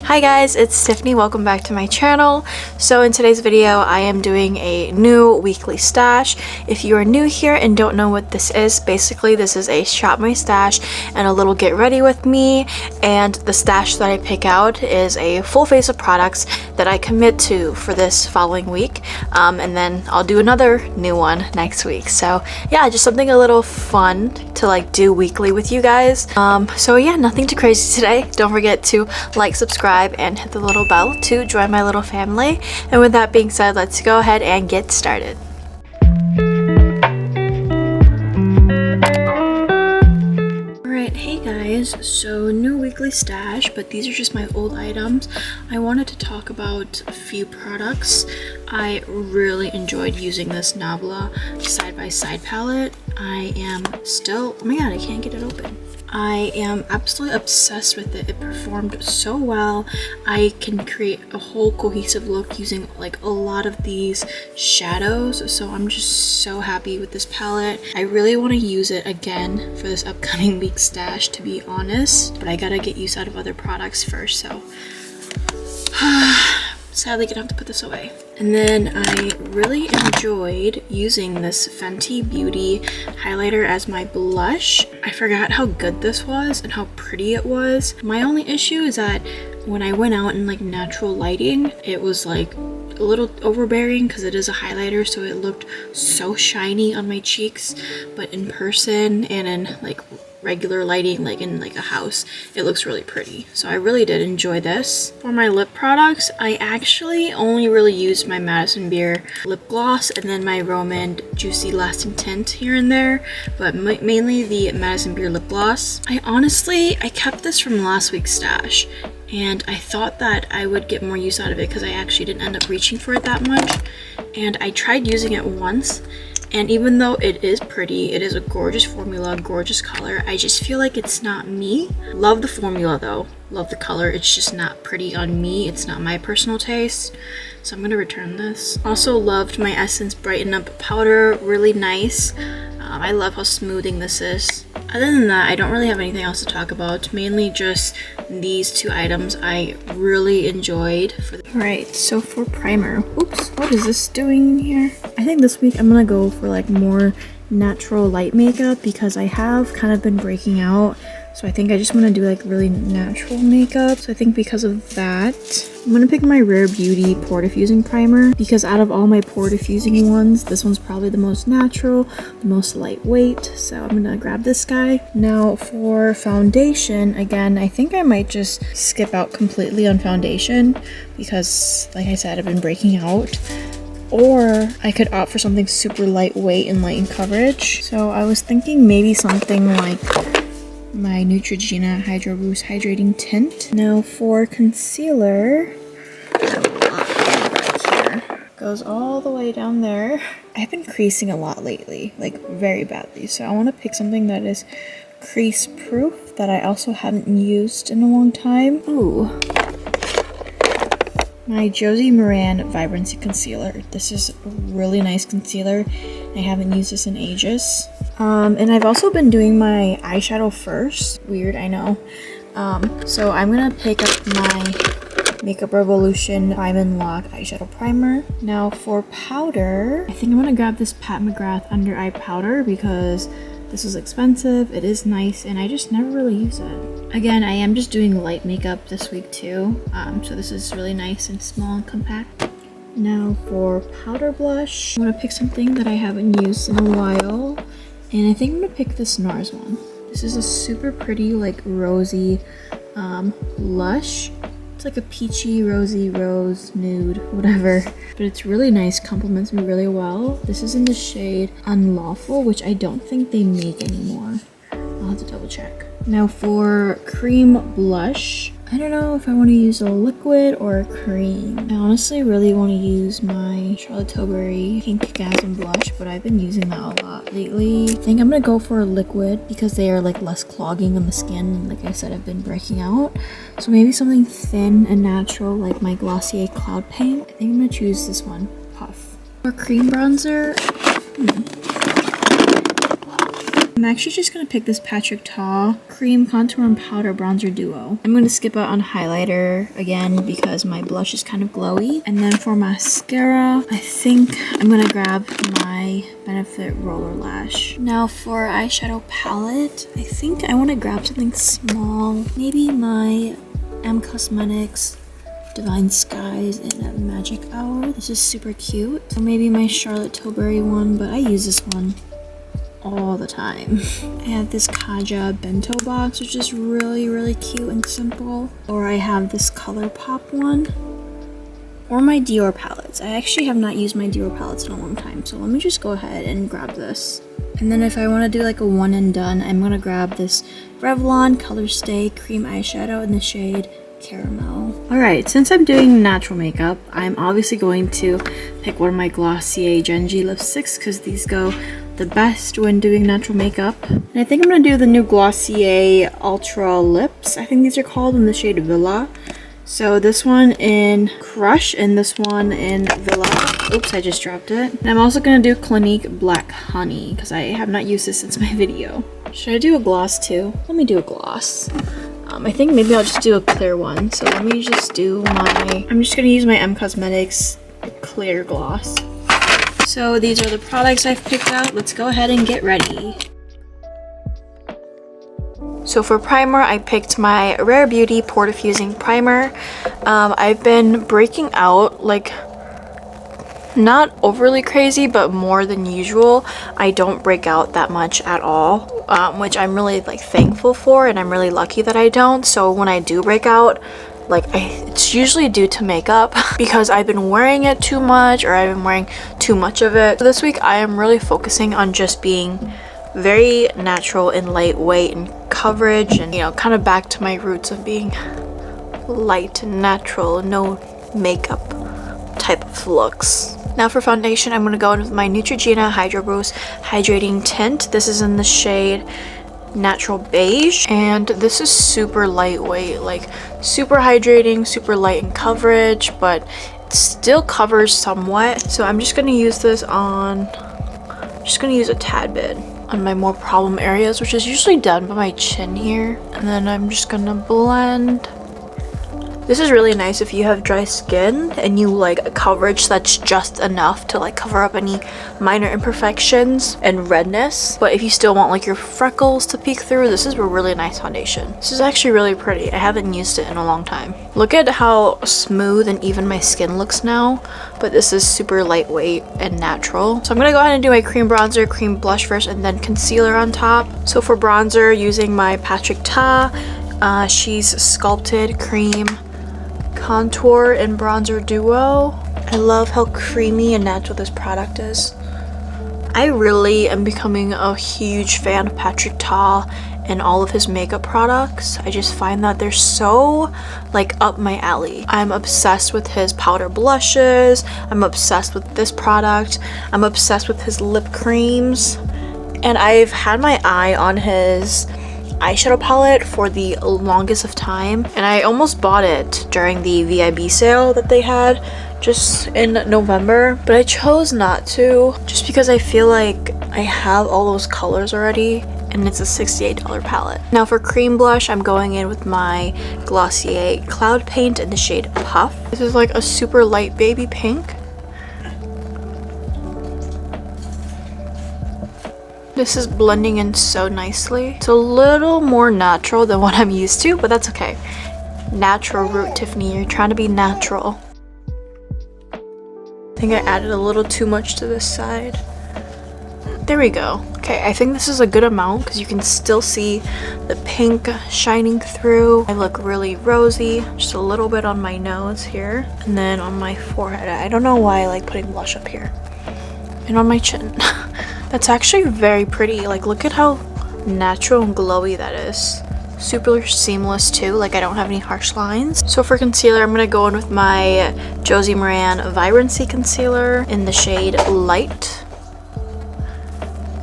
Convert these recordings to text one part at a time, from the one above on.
Hi guys, it's Tiffany. Welcome back to my channel. So in today's video, I am doing a new weekly stash. If you are new here and don't know what this is, basically this is a shop my stash and a little get ready with me. And the stash that I pick out is a full face of products that I commit to for this following week. And then I'll do another new one next week. So yeah, just something a little fun to like do weekly with you guys. So yeah, nothing too crazy today. Don't forget to like, subscribe, and hit the little bell to join my little family. And with that being said, let's go ahead and get started. Alright, hey guys, so new weekly stash, but these are just my old items. I wanted to talk about a few products. I really enjoyed using this Nabla side by side palette. I am still, oh my god, I can't get it open. I am absolutely obsessed with it. It performed so well. I can create a whole cohesive look using like a lot of these shadows, so I'm just so happy with this palette. I really want to use it again for this upcoming week's stash, to be honest, but I gotta get use out of other products first, so sadly gonna have to put this away. And then I really enjoyed using this Fenty Beauty highlighter as my blush. I forgot how good this was and how pretty it was. My only issue is that when I went out in like natural lighting, it was like a little overbearing because it is a highlighter, so it looked so shiny on my cheeks. But in person and in like regular lighting, like in like a house, it looks really pretty. So I really did enjoy this. For my lip products, I actually only really used my Madison Beer lip gloss and then my Roman Juicy Lasting Tint here and there, but mainly the Madison Beer lip gloss. I kept this from last week's stash, and I thought that I would get more use out of it because I actually didn't end up reaching for it that much. And I tried using it once, and even though it is pretty, it is a gorgeous formula, gorgeous color, I just feel like it's not me. Love the formula though, love the color, it's just not pretty on me, it's not my personal taste, so I'm gonna return this. Also loved my Essence Brighten Up powder, really nice. I love how smoothing this is. Other than that, I don't really have anything else to talk about, mainly just these two items I really enjoyed. Alright, so for primer, oops, what is this doing here? I think this week I'm gonna go for like more natural light makeup because I have kind of been breaking out. So I think I just want to do like really natural makeup. So I think because of that, I'm going to pick my Rare Beauty Pore Diffusing Primer because out of all my pore diffusing ones, this one's probably the most natural, the most lightweight. So I'm going to grab this guy. Now for foundation, again, I think I might just skip out completely on foundation because like I said, I've been breaking out. Or I could opt for something super lightweight and light in coverage. So I was thinking maybe something like my Neutrogena Hydro Boost Hydrating Tint. Now for concealer, I have a lot back here. Goes all the way down there. I've been creasing a lot lately, like very badly. So I want to pick something that is crease proof that I also haven't used in a long time. Ooh. My Josie Moran Vibrancy Concealer. This is a really nice concealer. I haven't used this in ages. And I've also been doing my eyeshadow first. Weird, I know. So I'm gonna pick up my Makeup Revolution Prime & Lock Eyeshadow Primer. Now for powder, I think I'm gonna grab this Mcgrath Under Eye Powder because this is expensive, it is nice, and I just never really use it. Again, I am just doing light makeup this week too, so this is really nice and small and compact. Now for powder blush, I'm gonna pick something that I haven't used in a while, and I think I'm gonna pick this Nars one. This is a super pretty, like rosy blush. It's like a peachy, rosy, rose, nude, whatever. But it's really nice, complements me really well. This is in the shade Unlawful, which I don't think they make anymore. I'll have to double check. Now for cream blush, I don't know if I want to use a liquid or a cream. I honestly really want to use my Charlotte Tilbury Pink Gasm blush, but I've been using that a lot lately. I think I'm gonna go for a liquid because they are like less clogging on the skin, and like I said, I've been breaking out. So maybe something thin and natural like my Glossier Cloud Paint. I think I'm gonna choose this one, Puff. For cream bronzer, I'm actually just going to pick this Patrick Ta Cream Contour and Powder Bronzer Duo. I'm going to skip out on highlighter again because my blush is kind of glowy. And then for mascara, I think I'm going to grab my Benefit Roller Lash. Now for eyeshadow palette, I think I want to grab something small. Maybe my Cosmetics Divine Skies in a Magic Hour. This is super cute. Or maybe my Charlotte Tilbury one, but I use this one all the time. I have this Kaja bento box, which is really cute and simple. Or I have this ColourPop one. Or my Dior palettes. I actually have not used my Dior palettes in a long time, so let me just go ahead and grab this. And then if I want to do like a one and done, I'm going to grab this Revlon Color Stay Cream Eyeshadow in the shade Caramel. Alright, since I'm doing natural makeup, I'm obviously going to pick one of my Glossier Genji lipsticks because these go the best when doing natural makeup. And I think I'm going to do the new Glossier Ultra Lips. I think these are called in the shade Villa. So this one in Crush and this one in Villa. Oops, I just dropped it. And I'm also going to do Clinique Black Honey because I have not used this since my video. Should I do a gloss too? Let me do a gloss. I think maybe I'll just do a clear one. So let me just do I'm just going to use my Cosmetics clear gloss. So these are the products I've picked out. Let's go ahead and get ready. So for primer, I picked my Rare Beauty Pore Diffusing Primer. I've been breaking out, like, not overly crazy, but more than usual. I don't break out that much at all, which I'm really like thankful for, and I'm really lucky that I don't. So when I do break out, like it's usually due to makeup because I've been wearing it too much or I've been wearing too much of it. So this week I am really focusing on just being very natural and lightweight and coverage, and you know, kind of back to my roots of being light and natural, no makeup type of looks. Now for foundation, I'm going to go in with my Neutrogena Hydro Boost Hydrating Tint. This is in the shade Natural Beige, and this is super lightweight, like super hydrating, super light in coverage, but it still covers somewhat. So I'm just going to use this on, just going to use a tad bit on my more problem areas, which is usually done by my chin here. And then I'm just going to blend. This is really nice if you have dry skin and you like a coverage that's just enough to like cover up any minor imperfections and redness. But if you still want like your freckles to peek through, this is a really nice foundation. This is actually really pretty. I haven't used it in a long time. Look at how smooth and even my skin looks now, but this is super lightweight and natural. So I'm gonna go ahead and do my cream bronzer, cream blush first, and then concealer on top. So for bronzer, using my Patrick Ta, she's Sculpted Cream Contour and Bronzer Duo. I love how creamy and natural this product is. I really am becoming a huge fan of Patrick Ta and all of his makeup products. I just find that they're so like up my alley. I'm obsessed with his powder blushes. I'm obsessed with this product. I'm obsessed with his lip creams. And I've had my eye on his eyeshadow palette for the longest of time, and I almost bought it during the VIB sale that they had just in November, but I chose not to just because I feel like I have all those colors already and it's a $68 palette. Now for cream blush, I'm going in with my Glossier Cloud Paint in the shade Puff. This is like a super light baby pink. This is blending in so nicely. It's a little more natural than what I'm used to, but that's okay. Natural root, Tiffany. You're trying to be natural. I think I added a little too much to this side. There we go. Okay, I think this is a good amount because you can still see the pink shining through. I look really rosy. Just a little bit on my nose here. And then on my forehead. I don't know why I like putting blush up here. And on my chin. That's actually very pretty. Like, look at how natural and glowy that is. Super seamless too. Like, I don't have any harsh lines. So for concealer, I'm gonna go in with my Josie Moran Vibrancy concealer in the shade Light.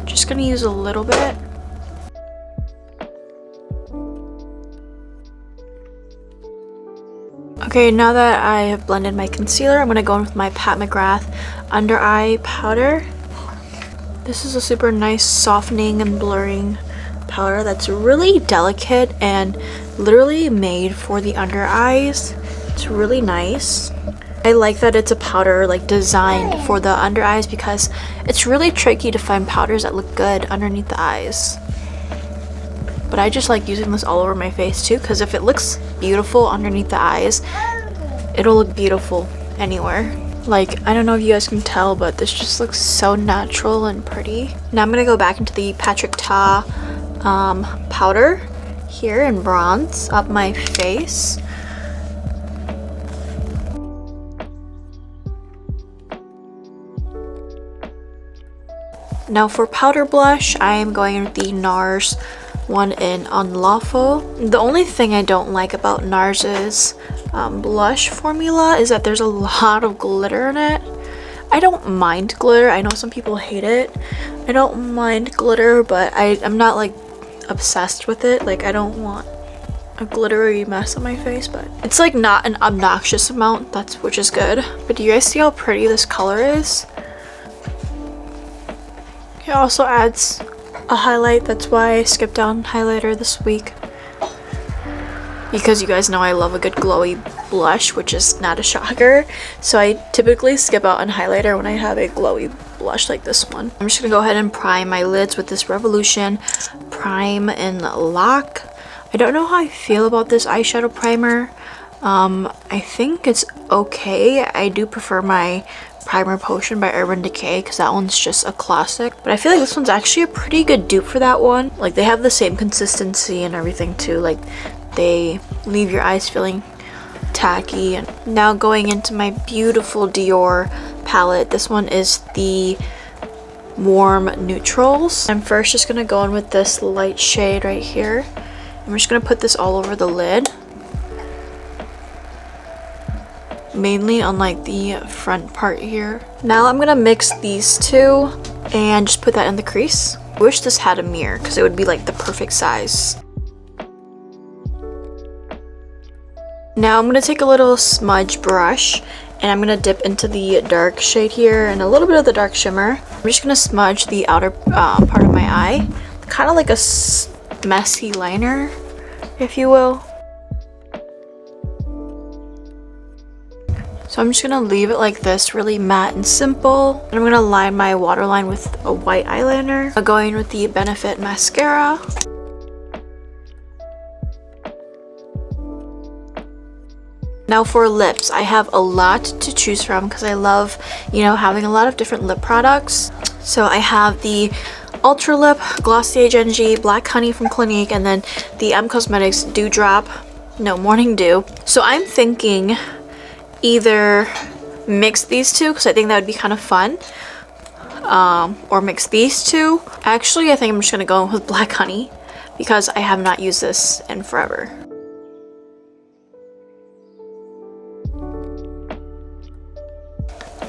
Just gonna use a little bit. Okay, now that I have blended my concealer, I'm gonna go in with my Pat McGrath Under Eye Powder. This is a super nice softening and blurring powder that's really delicate and literally made for the under eyes. It's really nice. I like that it's a powder like designed for the under eyes because it's really tricky to find powders that look good underneath the eyes. But I just like using this all over my face too, because if it looks beautiful underneath the eyes, it'll look beautiful anywhere. Like, I don't know if you guys can tell, but this just looks so natural and pretty. Now I'm gonna go back into the Patrick Ta powder here and bronze up my face. Now for powder blush, I am going with the Nars one in Unlawful. The only thing I don't like about Nars's blush formula is that there's a lot of glitter in it. I don't mind glitter. I know some people hate it. I don't mind glitter, but I'm not like obsessed with it. Like, I don't want a glittery mess on my face, but it's like not an obnoxious amount, which is good. But do you guys see how pretty this color is? It also adds a highlight. That's why I skipped on highlighter this week, because you guys know I love a good glowy blush, which is not a shocker. So I typically skip out on highlighter when I have a glowy blush like this one. I'm just gonna go ahead and prime my lids with this Revolution Prime and Lock. I don't know how I feel about this eyeshadow primer. I think it's okay. I do prefer my Primer Potion by Urban Decay because that one's just a classic, but I feel like this one's actually a pretty good dupe for that one. Like, they have the same consistency and everything too. Like, they leave your eyes feeling tacky. And now going into my beautiful Dior palette. This one is the Warm Neutrals. I'm first just gonna go in with this light shade right here. I'm just gonna put this all over the lid, mainly on like the front part here. Now I'm gonna mix these two and just put that in the crease. I wish this had a mirror because it would be like the perfect size. Now I'm gonna take a little smudge brush and I'm gonna dip into the dark shade here and a little bit of the dark shimmer. I'm just gonna smudge the outer part of my eye, kind of like a messy liner, if you will. So I'm just gonna leave it like this, really matte and simple. And I'm gonna line my waterline with a white eyeliner. I'm going with the Benefit mascara. Now for lips, I have a lot to choose from because I love, you know, having a lot of different lip products. So I have the Ultra Lip Glossier Gen G Black Honey from Clinique, and then the Cosmetics Dewdrop, no, Morning Dew. So I'm thinking either mix these two because I think that would be kind of fun, or mix these two. Actually, I think I'm just gonna go with Black Honey because I have not used this in forever.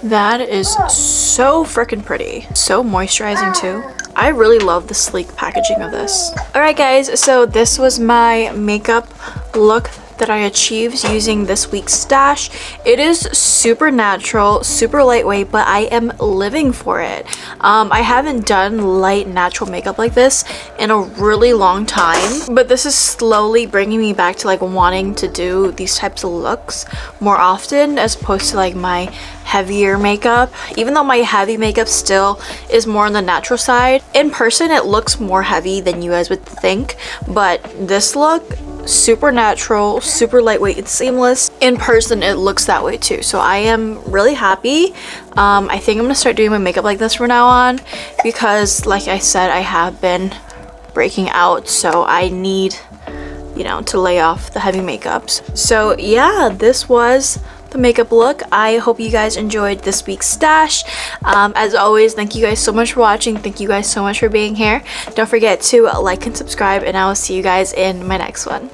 That is so freaking pretty. So moisturizing too. I really love the sleek packaging of this. Alright guys, so this was my makeup look that I achieved using this week's stash. It is super natural, super lightweight, but I am living for it. I haven't done light natural makeup like this in a really long time, but this is slowly bringing me back to like wanting to do these types of looks more often as opposed to like my heavier makeup. Even though my heavy makeup still is more on the natural side, in person it looks more heavy than you guys would think, but this look, super natural, super lightweight and seamless. In person it looks that way too, so I am really happy. I think I'm gonna start doing my makeup like this from now on because, like I said, I have been breaking out, so I need, you know, to lay off the heavy makeups. So yeah, this was the makeup look. I hope you guys enjoyed this week's stash. As always, thank you guys so much for watching. Thank you guys so much for being here. Don't forget to like and subscribe, and I will see you guys in my next one.